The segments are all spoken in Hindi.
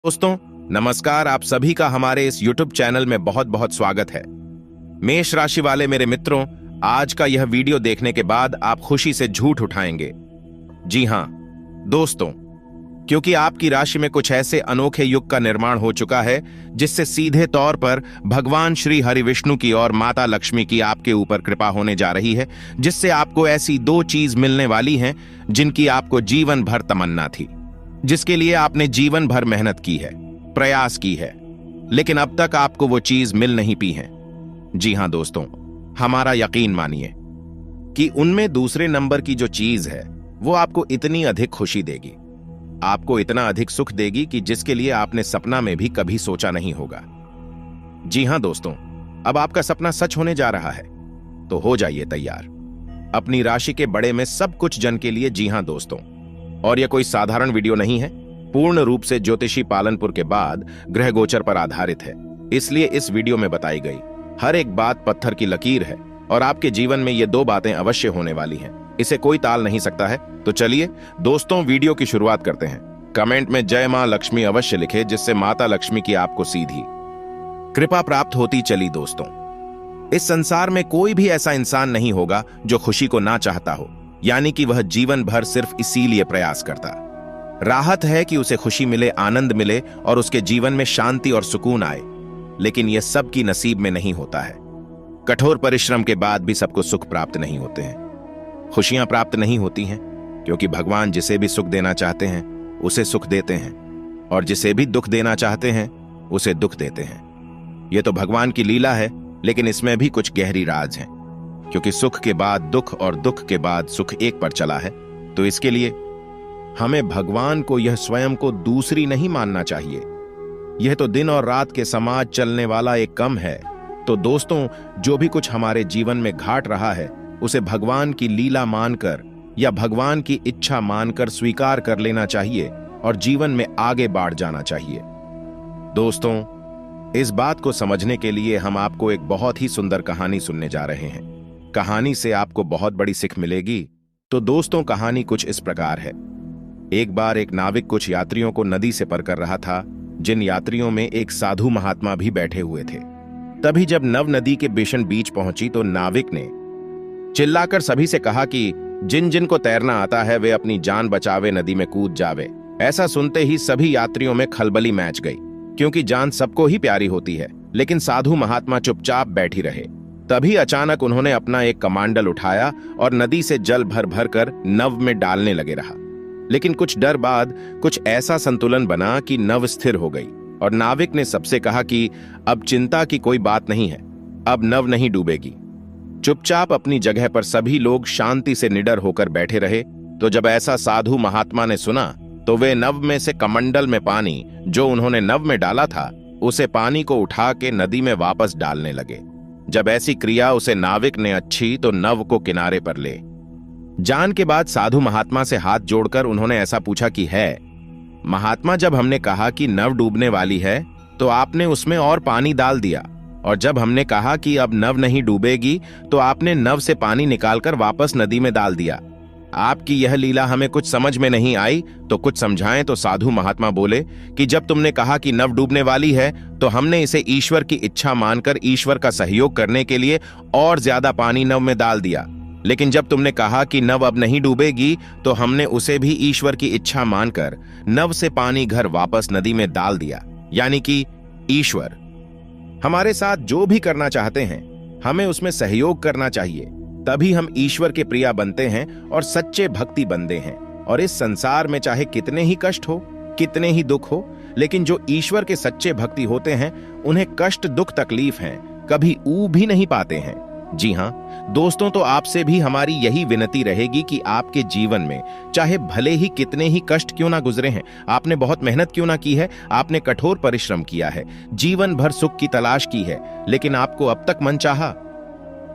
दोस्तों नमस्कार। आप सभी का हमारे इस YouTube चैनल में बहुत बहुत स्वागत है। मेष राशि वाले मेरे मित्रों, आज का यह वीडियो देखने के बाद आप खुशी से झूठ उठाएंगे। जी हां दोस्तों, क्योंकि आपकी राशि में कुछ ऐसे अनोखे युग का निर्माण हो चुका है जिससे सीधे तौर पर भगवान श्री हरि विष्णु की और माता लक्ष्मी की आपके ऊपर कृपा होने जा रही है, जिससे आपको ऐसी दो चीज मिलने वाली हैं जिनकी आपको जीवन भर तमन्ना थी, जिसके लिए आपने जीवन भर मेहनत की है, प्रयास की है, लेकिन अब तक आपको वो चीज मिल नहीं पी है। जी हां दोस्तों, हमारा यकीन मानिए कि उनमें दूसरे नंबर की जो चीज है वो आपको इतनी अधिक खुशी देगी, आपको इतना अधिक सुख देगी कि जिसके लिए आपने सपना में भी कभी सोचा नहीं होगा। जी हां दोस्तों, अब आपका सपना सच होने जा रहा है, तो हो जाइए तैयार अपनी राशि के बड़े में सब कुछ जन के लिए। जी हां दोस्तों, और यह कोई साधारण वीडियो नहीं है, पूर्ण रूप से ज्योतिषी पालनपुर के बाद ग्रह गोचर पर आधारित है। इसलिए इस वीडियो में बताई गई हर एक बात पत्थर की लकीर है और आपके जीवन में ये दो बातें अवश्य होने वाली हैं, इसे कोई टाल नहीं सकता है। तो चलिए दोस्तों, वीडियो की शुरुआत करते हैं। कमेंट में जय मां लक्ष्मी अवश्य लिखे, जिससे माता लक्ष्मी की आपको सीधी कृपा प्राप्त होती चली। दोस्तों, इस संसार में कोई भी ऐसा इंसान नहीं होगा जो खुशी को ना चाहता हो, यानी कि वह जीवन भर सिर्फ इसीलिए प्रयास करता। राहत है कि उसे खुशी मिले, आनंद मिले और उसके जीवन में शांति और सुकून आए, लेकिन यह सबकी नसीब में नहीं होता है। कठोर परिश्रम के बाद भी सबको सुख प्राप्त नहीं होते हैं, खुशियां प्राप्त नहीं होती हैं, क्योंकि भगवान जिसे भी सुख देना चाहते हैं उसे सुख देते हैं, और जिसे भी दुख देना चाहते हैं उसे दुख देते हैं। यह तो भगवान की लीला है, लेकिन इसमें भी कुछ गहरी राज है, क्योंकि सुख के बाद दुख और दुख के बाद सुख एक पर चला है। तो इसके लिए हमें भगवान को यह स्वयं को दूसरी नहीं मानना चाहिए। यह तो दिन और रात के समाज चलने वाला एक कम है। तो दोस्तों, जो भी कुछ हमारे जीवन में घाट रहा है उसे भगवान की लीला मानकर या भगवान की इच्छा मानकर स्वीकार कर लेना चाहिए और जीवन में आगे बढ़ जाना चाहिए। दोस्तों, इस बात को समझने के लिए हम आपको एक बहुत ही सुंदर कहानी सुनने जा रहे हैं। कहानी से आपको बहुत बड़ी सीख मिलेगी। तो दोस्तों, कहानी कुछ इस प्रकार है। एक बार एक नाविक कुछ यात्रियों को नदी से पार कर रहा था, जिन यात्रियों में एक साधु महात्मा भी बैठे हुए थे। तभी जब नव नदी के भीषण बीच पहुंची तो नाविक ने चिल्लाकर सभी से कहा कि जिन जिन को तैरना आता है वे अपनी जान बचावे, नदी में कूद जावे। ऐसा सुनते ही सभी यात्रियों में खलबली मच गई, क्योंकि जान सबको ही प्यारी होती है, लेकिन साधु महात्मा चुपचाप बैठी रहे। तभी अचानक उन्होंने अपना एक कमांडल उठाया और नदी से जल भर भर कर नव में डालने लगे रहा। लेकिन कुछ देर बाद कुछ ऐसा संतुलन बना कि नव स्थिर हो गई, और नाविक ने सबसे कहा कि अब चिंता की कोई बात नहीं है, अब नव नहीं डूबेगी। चुपचाप अपनी जगह पर सभी लोग शांति से निडर होकर बैठे रहे। तो जब ऐसा साधु महात्मा ने सुना तो वे नव में से कमंडल में पानी जो उन्होंने नव में डाला था उसे पानी को उठा के नदी में वापस डालने लगे। जब ऐसी क्रिया उसे नाविक ने अच्छी तो नव को किनारे पर ले जान के बाद साधु महात्मा से हाथ जोड़कर उन्होंने ऐसा पूछा कि है महात्मा, जब हमने कहा कि नव डूबने वाली है तो आपने उसमें और पानी डाल दिया, और जब हमने कहा कि अब नव नहीं डूबेगी तो आपने नव से पानी निकालकर वापस नदी में डाल दिया। आपकी यह लीला हमें कुछ समझ में नहीं आई, तो कुछ समझाएं। तो साधु महात्मा बोले कि जब तुमने कहा कि नव डूबने वाली है तो हमने इसे ईश्वर की इच्छा मानकर ईश्वर का सहयोग करने के लिए और ज्यादा पानी नव में डाल दिया, लेकिन जब तुमने कहा कि नव अब नहीं डूबेगी तो हमने उसे भी ईश्वर की इच्छा मानकर नव से पानी घर वापस नदी में डाल दिया। यानी कि ईश्वर हमारे साथ जो भी करना चाहते हैं हमें उसमें सहयोग करना चाहिए, तभी हम ईश्वर के प्रिय बनते हैं और सच्चे भक्ति बनते हैं। और इस संसार में चाहे कितने ही कष्ट हो, कितने ही दुख हो, लेकिन जो ईश्वर के सच्चे भक्ति होते हैं उन्हें कष्ट, दुख, तकलीफ हैं कभी ऊब भी नहीं पाते हैं। जी हां दोस्तों, तो आपसे भी हमारी यही विनती रहेगी कि आपके जीवन में चाहे भले ही कितने ही कष्ट क्यों ना गुजरे हैं, आपने बहुत मेहनत क्यों ना की है, आपने कठोर परिश्रम किया है, जीवन भर सुख की तलाश की है, लेकिन आपको अब तक मनचाहा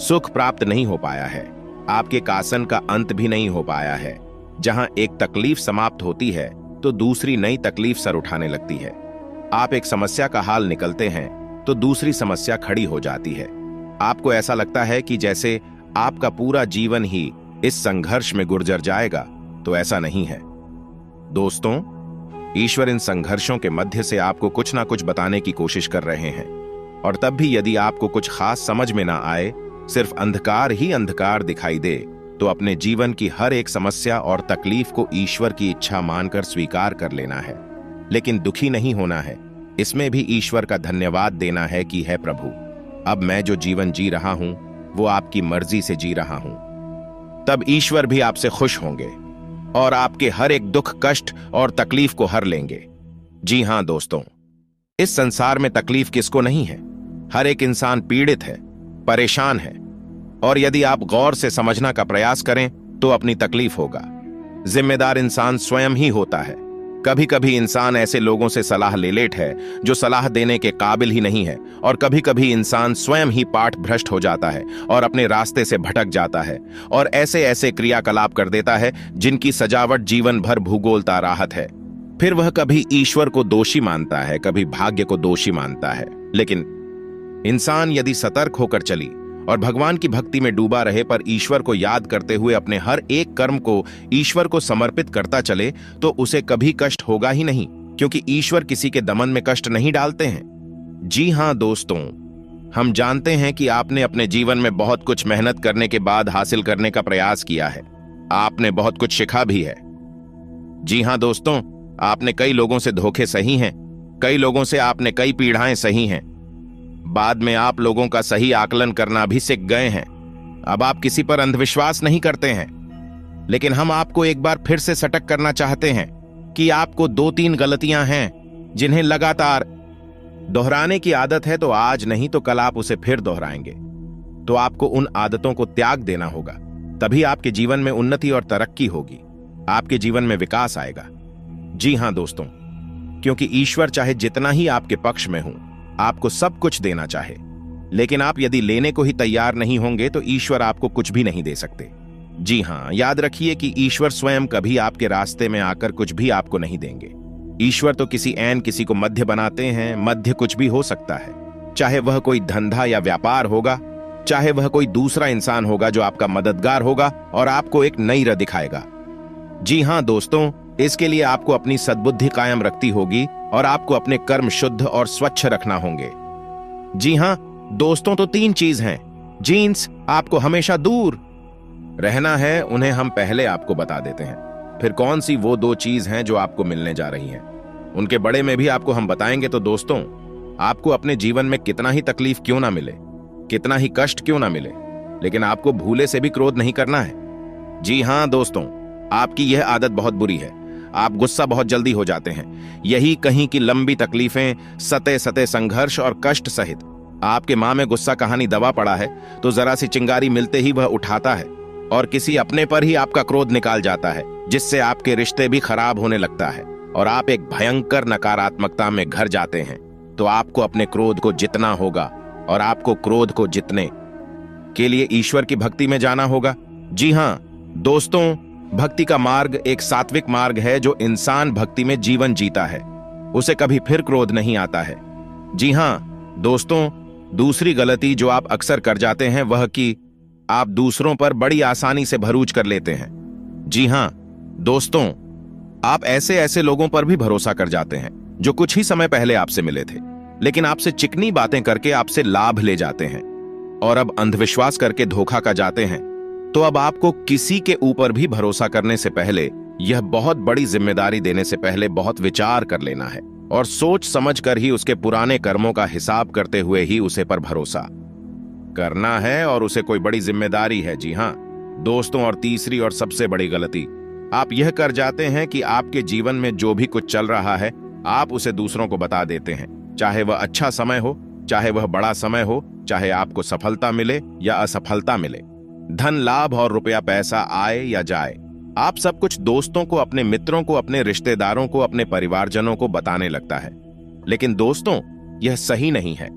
सुख प्राप्त नहीं हो पाया है, आपके कासन का अंत भी नहीं हो पाया है। जहां एक तकलीफ समाप्त होती है तो दूसरी नई तकलीफ सर उठाने लगती है। आप एक समस्या का हाल निकलते हैं तो दूसरी समस्या खड़ी हो जाती है। आपको ऐसा लगता है कि जैसे आपका पूरा जीवन ही इस संघर्ष में गुजर जाएगा, तो ऐसा नहीं है। दोस्तों, ईश्वर इन संघर्षों के मध्य से आपको कुछ ना कुछ बताने की कोशिश कर रहे हैं। और तब भी यदि आपको कुछ खास समझ में ना आए, सिर्फ अंधकार ही अंधकार दिखाई दे, तो अपने जीवन की हर एक समस्या और तकलीफ को ईश्वर की इच्छा मानकर स्वीकार कर लेना है। लेकिन दुखी नहीं होना है। इसमें भी ईश्वर का धन्यवाद देना है कि है प्रभु, अब मैं जो जीवन जी रहा हूं वो आपकी मर्जी से जी रहा हूं। तब ईश्वर भी आपसे खुश होंगे और आपके हर एक दुख, कष्ट और तकलीफ को हर लेंगे। जी हां दोस्तों, इस संसार में तकलीफ किसको नहीं है। हर एक इंसान पीड़ित है, परेशान है, और यदि आप गौर से समझना का प्रयास करें तो अपनी तकलीफ होगा। जिम्मेदार इंसान स्वयं ही होता है। कभी कभी इंसान ऐसे लोगों से सलाह ले लेता है जो सलाह देने के काबिल ही नहीं है, और कभी कभी इंसान स्वयं ही पाठ भ्रष्ट हो जाता है और अपने रास्ते से भटक जाता है और ऐसे ऐसे क्रियाकलाप कर देता है जिनकी सजावट जीवन भर भूगोलता राहत है। फिर वह कभी ईश्वर को दोषी मानता है, कभी भाग्य को दोषी मानता है। लेकिन इंसान यदि सतर्क होकर चली और भगवान की भक्ति में डूबा रहे, पर ईश्वर को याद करते हुए अपने हर एक कर्म को ईश्वर को समर्पित करता चले, तो उसे कभी कष्ट होगा ही नहीं, क्योंकि ईश्वर किसी के दमन में कष्ट नहीं डालते हैं। जी हां दोस्तों, हम जानते हैं कि आपने अपने जीवन में बहुत कुछ मेहनत करने के बाद हासिल करने का प्रयास किया है। आपने बहुत कुछ सीखा भी है। जी हां दोस्तों, आपने कई लोगों से धोखे सही हैं, कई लोगों से आपने कई पीड़ाएं सही हैं। बाद में आप लोगों का सही आकलन करना भी सीख गए हैं। अब आप किसी पर अंधविश्वास नहीं करते हैं। लेकिन हम आपको एक बार फिर से सटक करना चाहते हैं कि आपको 2-3 गलतियां हैं जिन्हें लगातार दोहराने की आदत है, तो आज नहीं तो कल आप उसे फिर दोहराएंगे। तो आपको उन आदतों को त्याग देना होगा, तभी आपके जीवन में उन्नति और तरक्की होगी, आपके जीवन में विकास आएगा। जी हां दोस्तों, क्योंकि ईश्वर चाहे जितना ही आपके पक्ष में हो, आपको सब कुछ देना चाहे, लेकिन आप यदि लेने को ही तैयार नहीं होंगे तो ईश्वर आपको कुछ भी नहीं दे सकते। जी हां, याद रखिए कि ईश्वर स्वयं कभी आपके रास्ते में आकर कुछ भी आपको नहीं देंगे। ईश्वर तो किसी ऐन किसी को मध्य बनाते हैं। मध्य कुछ भी हो सकता है, चाहे वह कोई धंधा या व्यापार होगा, चाहे वह कोई दूसरा इंसान होगा जो आपका मददगार होगा और आपको एक नई राह दिखाएगा। जी हां दोस्तों, इसके लिए आपको अपनी सद्बुद्धि कायम रखती होगी और आपको अपने कर्म शुद्ध और स्वच्छ रखना होंगे। जी हां दोस्तों, तो 3 चीज हैं। जीन्स आपको हमेशा दूर रहना है, उन्हें हम पहले आपको बता देते हैं। फिर कौन सी वो 2 चीज हैं जो आपको मिलने जा रही हैं, उनके बड़े में भी आपको हम बताएंगे। तो दोस्तों, आपको अपने जीवन में कितना ही तकलीफ क्यों ना मिले, कितना ही कष्ट क्यों ना मिले, लेकिन आपको भूले से भी क्रोध नहीं करना है। जी हां दोस्तों, आपकी यह आदत बहुत बुरी है। आप गुस्सा बहुत जल्दी हो जाते हैं। यही कहीं की लंबी तकलीफें, सते सते संघर्ष और कष्ट सहित आपके मां में गुस्सा कहानी दबा पड़ा है, तो जरा सी चिंगारी मिलते ही वह उठाता है और किसी अपने पर ही आपका क्रोध निकाल जाता है, जिससे आपके रिश्ते भी खराब होने लगता है और आप एक भयंकर नकारात्मकता में घिर जाते हैं। तो आपको अपने क्रोध को जितना होगा और आपको क्रोध को जितने के लिए ईश्वर की भक्ति में जाना होगा। जी हां दोस्तों, भक्ति का मार्ग एक सात्विक मार्ग है। जो इंसान भक्ति में जीवन जीता है, उसे कभी फिर क्रोध नहीं आता है। जी हां दोस्तों, दूसरी गलती जो आप अक्सर कर जाते हैं वह कि आप दूसरों पर बड़ी आसानी से भरोसा कर लेते हैं। जी हां दोस्तों, आप ऐसे ऐसे लोगों पर भी भरोसा कर जाते हैं जो कुछ ही समय पहले आपसे मिले थे, लेकिन आपसे चिकनी बातें करके आपसे लाभ ले जाते हैं और अब अंधविश्वास करके धोखा कर जाते हैं। तो अब आपको किसी के ऊपर भी भरोसा करने से पहले, यह बहुत बड़ी जिम्मेदारी देने से पहले बहुत विचार कर लेना है और सोच समझ कर ही उसके पुराने कर्मों का हिसाब करते हुए ही उसे पर भरोसा करना है और उसे कोई बड़ी जिम्मेदारी है। जी हां दोस्तों, और तीसरी और सबसे बड़ी गलती आप यह कर जाते हैं कि आपके जीवन में जो भी कुछ चल रहा है आप उसे दूसरों को बता देते हैं, चाहे वह अच्छा समय हो, चाहे वह बड़ा समय हो, चाहे आपको सफलता मिले या असफलता मिले, धन लाभ और रुपया पैसा आए या जाए, आप सब कुछ दोस्तों को, अपने मित्रों को, अपने रिश्तेदारों को, अपने परिवारजनों को बताने लगता है। लेकिन दोस्तों, यह सही नहीं है।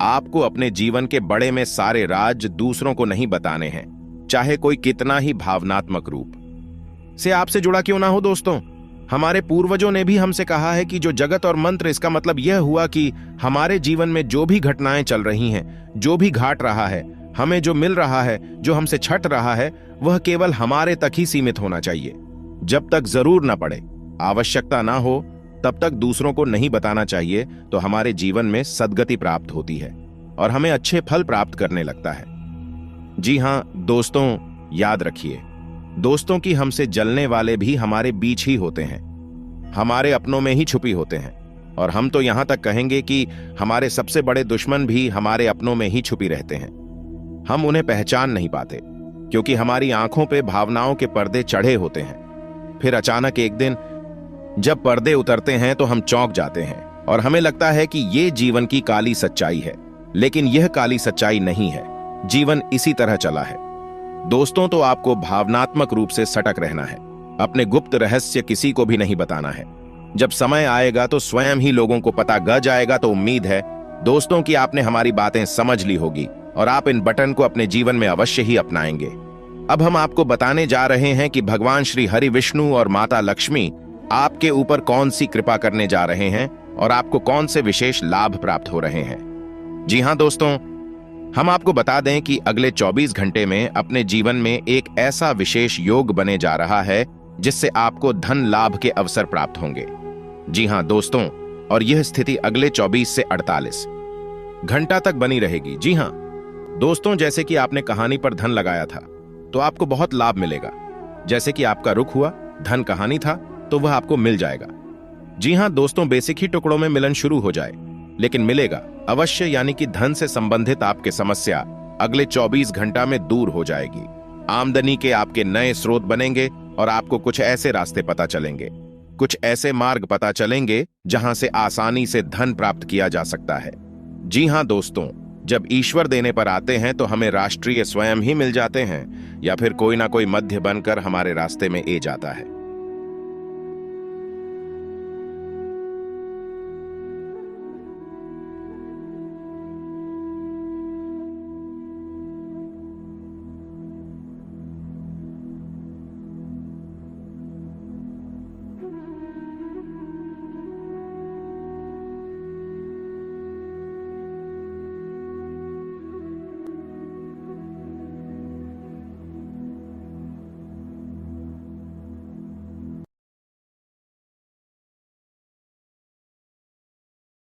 आपको अपने जीवन के बड़े में सारे राज दूसरों को नहीं बताने हैं, चाहे कोई कितना ही भावनात्मक रूप से आपसे जुड़ा क्यों ना हो। दोस्तों, हमारे पूर्वजों ने भी हमसे कहा है कि जो जगत और मंत्र, इसका मतलब यह हुआ कि हमारे जीवन में जो भी घटनाएं चल रही हैं, जो भी घाट रहा है, हमें जो मिल रहा है, जो हमसे छट रहा है, वह केवल हमारे तक ही सीमित होना चाहिए। जब तक जरूर ना पड़े, आवश्यकता ना हो, तब तक दूसरों को नहीं बताना चाहिए, तो हमारे जीवन में सद्गति प्राप्त होती है और हमें अच्छे फल प्राप्त करने लगता है। जी हां दोस्तों, याद रखिए, दोस्तों की हमसे जलने वाले भी हमारे बीच ही होते हैं, हमारे अपनों में ही छुपी होते हैं। और हम तो यहां तक कहेंगे कि हमारे सबसे बड़े दुश्मन भी हमारे अपनों में ही छुपी रहते हैं। हम उन्हें पहचान नहीं पाते क्योंकि हमारी आंखों पे भावनाओं के पर्दे चढ़े होते हैं। फिर अचानक एक दिन जब पर्दे उतरते हैं तो हम चौंक जाते हैं और हमें लगता है कि ये जीवन की काली सच्चाई है, लेकिन यह काली सच्चाई नहीं है। जीवन इसी तरह चला है। दोस्तों, तो आपको भावनात्मक रूप से सटक रहना है, अपने गुप्त रहस्य किसी को भी नहीं बताना है। जब समय आएगा तो स्वयं ही लोगों को पता ग जाएगा। तो उम्मीद है दोस्तों कि आपने हमारी बातें समझ ली होगी और आप इन बटन को अपने जीवन में अवश्य ही अपनाएंगे। अब हम आपको बताने जा रहे हैं कि भगवान श्री हरि विष्णु और माता लक्ष्मी आपके ऊपर कौन सी कृपा करने जा रहे हैं और आपको कौन से विशेष लाभ प्राप्त हो रहे हैं। जी हां दोस्तों, हम आपको बता दें कि अगले 24 घंटे में अपने जीवन में एक ऐसा विशेष योग बने जा रहा है जिससे आपको धन लाभ के अवसर प्राप्त होंगे। जी हां दोस्तों, और यह स्थिति अगले 24 से 48 घंटा तक बनी रहेगी। जी हां दोस्तों, जैसे कि आपने कहानी पर धन लगाया था तो आपको बहुत लाभ मिलेगा। जैसे कि आपका रुख हुआ, धन कहानी था तो वह आपको मिल जाएगा। जी हां दोस्तों, बेसिक ही टुकड़ों में मिलन शुरू हो जाए, लेकिन मिलेगा अवश्य। यानी कि धन से संबंधित आपकी समस्या अगले 24 घंटा में दूर हो जाएगी। आमदनी के आपके नए स्रोत बनेंगे और आपको कुछ ऐसे रास्ते पता चलेंगे, कुछ ऐसे मार्ग पता चलेंगे जहां से आसानी से धन प्राप्त किया जा सकता है। जी हां दोस्तों, जब ईश्वर देने पर आते हैं तो हमें राष्ट्रीय स्वयं ही मिल जाते हैं या फिर कोई ना कोई मध्य बनकर हमारे रास्ते में ए जाता है।